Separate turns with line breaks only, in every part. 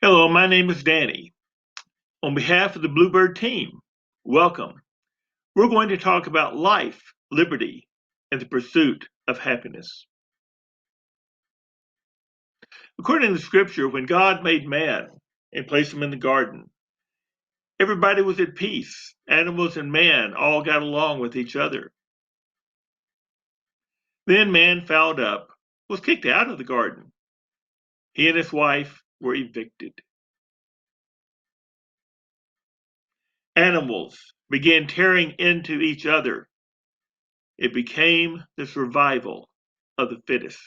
Hello, my name is Danny. On behalf of the Bluebird team, welcome. We're going to talk about life, liberty, and the pursuit of happiness. According to Scripture, when God made man and placed him in the garden, everybody was at peace. Animals and man all got along with each other. Then man fouled up, was kicked out of the garden. He and his wife were evicted. Animals began tearing into each other. It became the survival of the fittest.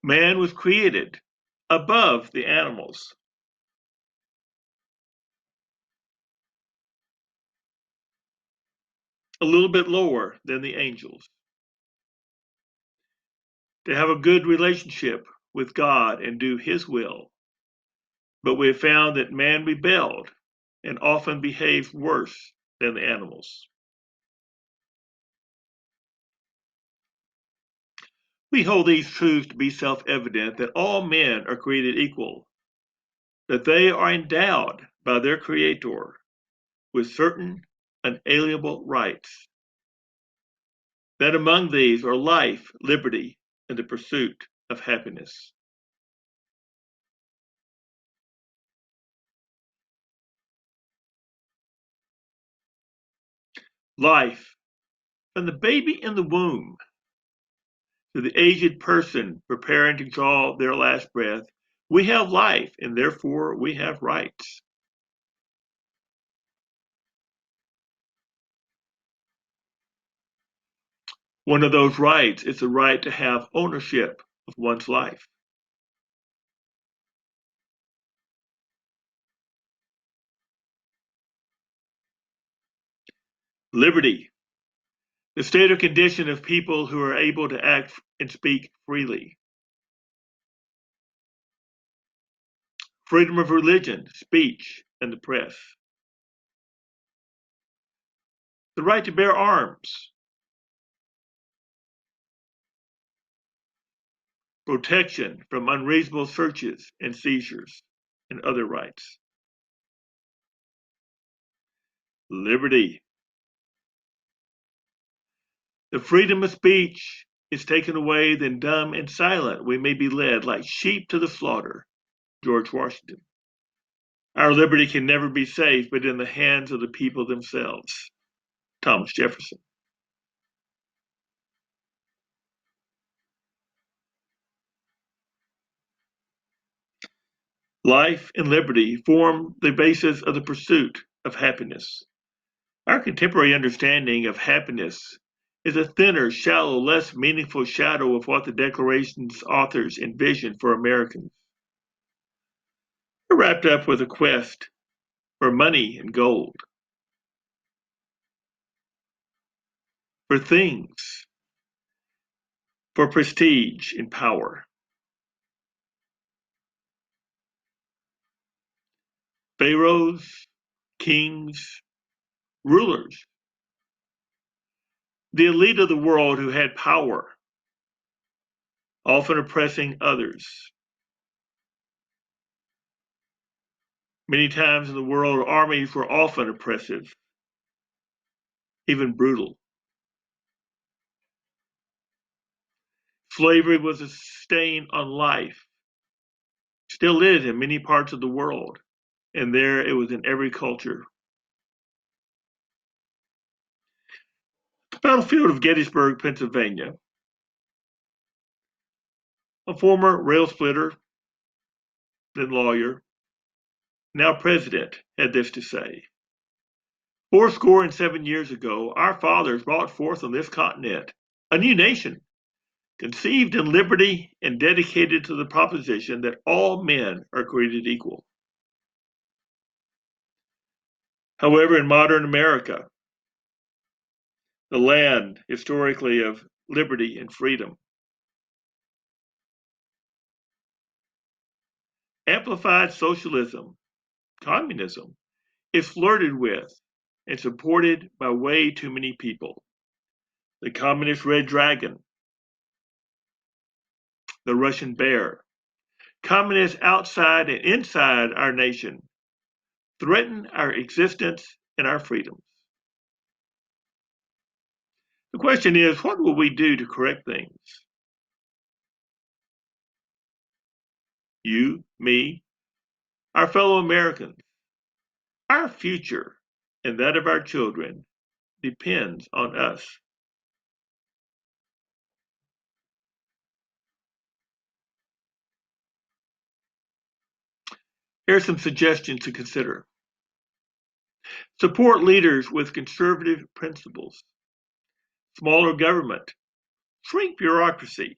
Man was created above the animals. A little bit lower than the angels, to have a good relationship with God and do His will. But we have found that man rebelled and often behaves worse than the animals. We hold these truths to be self evident that all men are created equal, that they are endowed by their Creator with certain unalienable rights, that among these are life, liberty, and the pursuit of happiness. Life, from the baby in the womb to the aged person preparing to draw their last breath, we have life and therefore we have rights. One of those rights is the right to have ownership of one's life. Liberty, the state or condition of people who are able to act and speak freely. Freedom of religion, speech, and the press. The right to bear arms. Protection from unreasonable searches and seizures, and other rights. Liberty, the freedom of speech is taken away, then dumb and silent we may be led like sheep to the slaughter. George Washington. Our liberty can never be safe but in the hands of the people themselves. Thomas Jefferson. Life and liberty form the basis of the pursuit of happiness. Our contemporary understanding of happiness is a thinner, shallow, less meaningful shadow of what the Declaration's authors envisioned for Americans. We're wrapped up with a quest for money and gold, for things, for prestige and power. Pharaohs, kings, rulers, the elite of the world who had power, often oppressing others. Many times in the world, armies were often oppressive, even brutal. Slavery was a stain on life, still is in many parts of the world, and there it was in every culture. The battlefield of Gettysburg, Pennsylvania. A former rail splitter, then lawyer, now president, had this to say. 407 years ago, our fathers brought forth on this continent a new nation, conceived in liberty and dedicated to the proposition that all men are created equal. However, in modern America, the land historically of liberty and freedom, amplified socialism, communism, is flirted with and supported by way too many people. The communist red dragon the Russian bear. Communists outside and inside our nation threaten our existence and our freedoms. The question is, what will we do to correct things? You, me, our fellow Americans. Our future and that of our children depends on us. Here are some suggestions to consider. Support leaders with conservative principles. Smaller government. Shrink bureaucracy.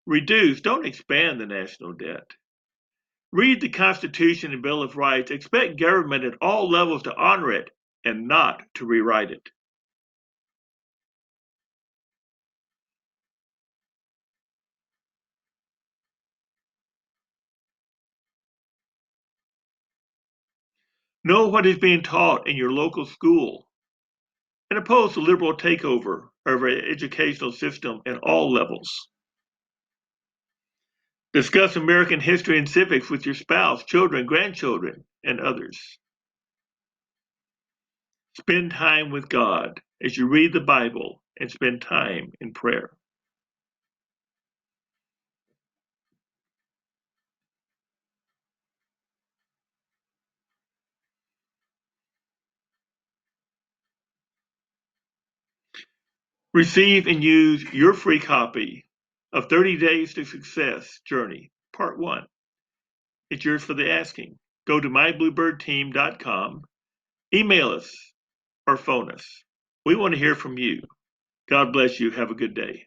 Reduce, don't expand the national debt. Read the Constitution and Bill of Rights. Expect government at all levels to honor it and not to rewrite it. Know what is being taught in your local school and oppose the liberal takeover of our educational system at all levels. Discuss American history and civics with your spouse, children, grandchildren, and others. Spend time with God as you read the Bible and spend time in prayer. Receive and use your free copy of 30 Days to Success Journey, Part 1. It's yours for the asking. Go to mybluebirdteam.com, email us, or phone us. We want to hear from you. God bless you. Have a good day.